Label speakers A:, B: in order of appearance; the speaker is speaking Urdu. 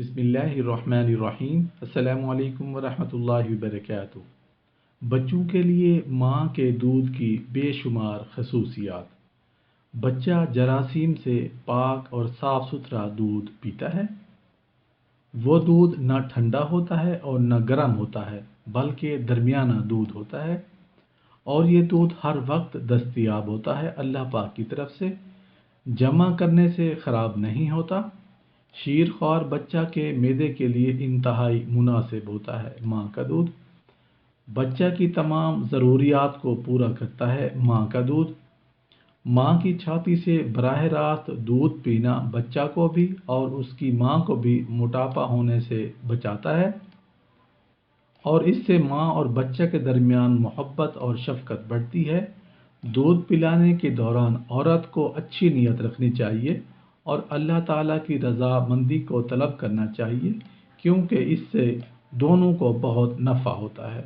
A: بسم اللہ الرحمن الرحیم۔ السلام علیکم ورحمۃ اللہ وبرکاتہ۔ بچوں کے لیے ماں کے دودھ کی بے شمار خصوصیات۔ بچہ جراثیم سے پاک اور صاف ستھرا دودھ پیتا ہے۔ وہ دودھ نہ ٹھنڈا ہوتا ہے اور نہ گرم ہوتا ہے، بلکہ درمیانہ دودھ ہوتا ہے، اور یہ دودھ ہر وقت دستیاب ہوتا ہے اللہ پاک کی طرف سے، جمع کرنے سے خراب نہیں ہوتا۔ شیرخوار بچہ کے معدے کے لیے انتہائی مناسب ہوتا ہے۔ ماں کا دودھ بچہ کی تمام ضروریات کو پورا کرتا ہے۔ ماں کا دودھ ماں کی چھاتی سے براہ راست دودھ پینا بچہ کو بھی اور اس کی ماں کو بھی موٹاپا ہونے سے بچاتا ہے، اور اس سے ماں اور بچہ کے درمیان محبت اور شفقت بڑھتی ہے۔ دودھ پلانے کے دوران عورت کو اچھی نیت رکھنی چاہیے اور اللہ تعالیٰ کی رضا مندی کو طلب کرنا چاہیے، کیونکہ اس سے دونوں کو بہت نفع ہوتا ہے۔